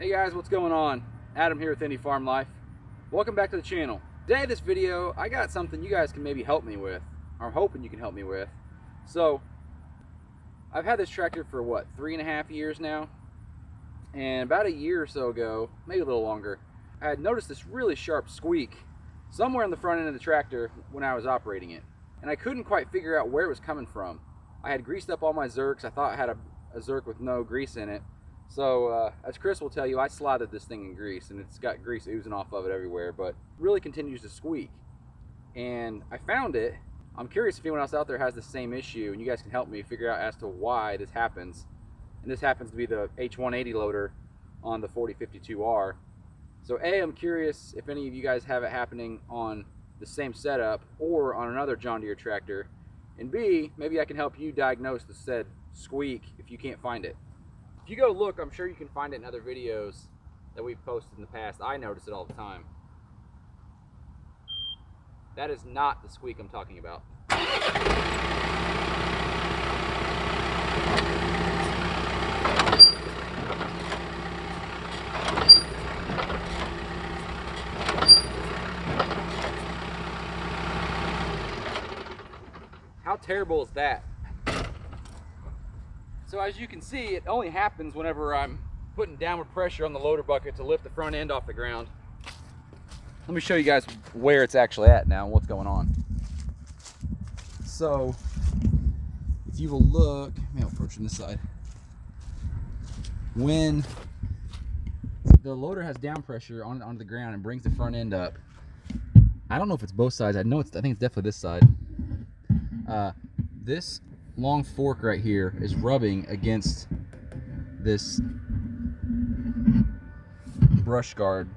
Hey guys, what's going on? Adam here with Indie Farm Life. Welcome back to the channel. Today, this video, I got something you guys can maybe help me with, or I'm hoping you can help me with. So, I've had this tractor for what, 3.5 years now? And about a year or so ago, maybe a little longer, I had noticed this really sharp squeak somewhere on the front end of the tractor when I was operating it. And I couldn't quite figure out where it was coming from. I had greased up all my zerks. I thought I had a zerk with no grease in it. So, as Chris will tell you, I slathered this thing in grease and it's got grease oozing off of it everywhere, but it really continues to squeak. And I found it. I'm curious if anyone else out there has the same issue and you guys can help me figure out as to why this happens. And this happens to be the H180 loader on the 4052R. So A, I'm curious if any of you guys have it happening on the same setup or on another John Deere tractor. And B, maybe I can help you diagnose the said squeak if you can't find it. If you go look, I'm sure you can find it in other videos that we've posted in the past. I notice it all the time. That is not the squeak I'm talking about. How terrible is that? So as you can see, it only happens whenever I'm putting downward pressure on the loader bucket to lift the front end off the ground. Let me show you guys where it's actually at now and what's going on. So if you will look, maybe I'll approach from this side. When the loader has down pressure onto the ground and brings the front end up, I don't know if it's both sides. I think it's definitely this side. This long fork right here is rubbing against this brush guard.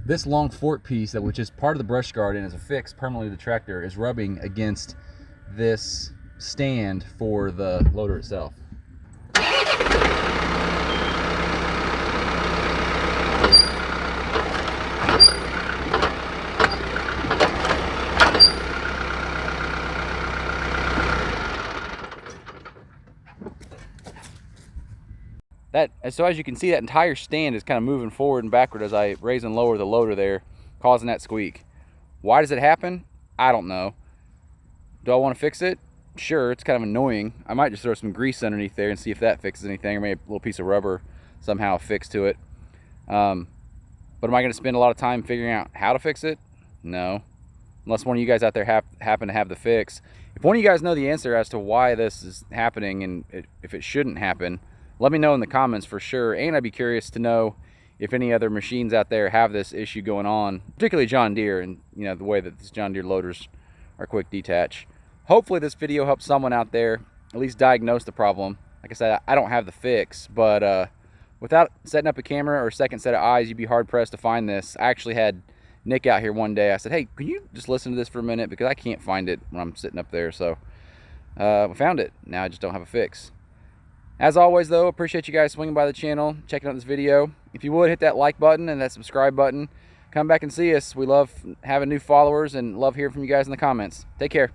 This long fork piece, which is part of the brush guard and is affixed permanently to the tractor, is rubbing against this stand for the loader itself. So as you can see, that entire stand is kind of moving forward and backward as I raise and lower the loader there, causing that squeak. Why does it happen? I don't know. Do I want to fix it? Sure, it's kind of annoying. I might just throw some grease underneath there and see if that fixes anything, or maybe a little piece of rubber somehow affixed to it. But am I going to spend a lot of time figuring out how to fix it? No. Unless one of you guys out there happen to have the fix. If one of you guys know the answer as to why this is happening and if it shouldn't happen, let me know in the comments for sure. And I'd be curious to know if any other machines out there have this issue going on, particularly John Deere, and you know the way that these John Deere loaders are quick detach. Hopefully this video helps someone out there at least diagnose the problem. Like I said, I don't have the fix, but without setting up a camera or a second set of eyes, you'd be hard pressed to find this. I actually had Nick out here one day. I said, hey, can you just listen to this for a minute, because I can't find it when I'm sitting up there. So we found it. Now I just don't have a fix. As always though, appreciate you guys swinging by the channel, checking out this video. If you would, hit that like button and that subscribe button. Come back and see us. We love having new followers and love hearing from you guys in the comments. Take care.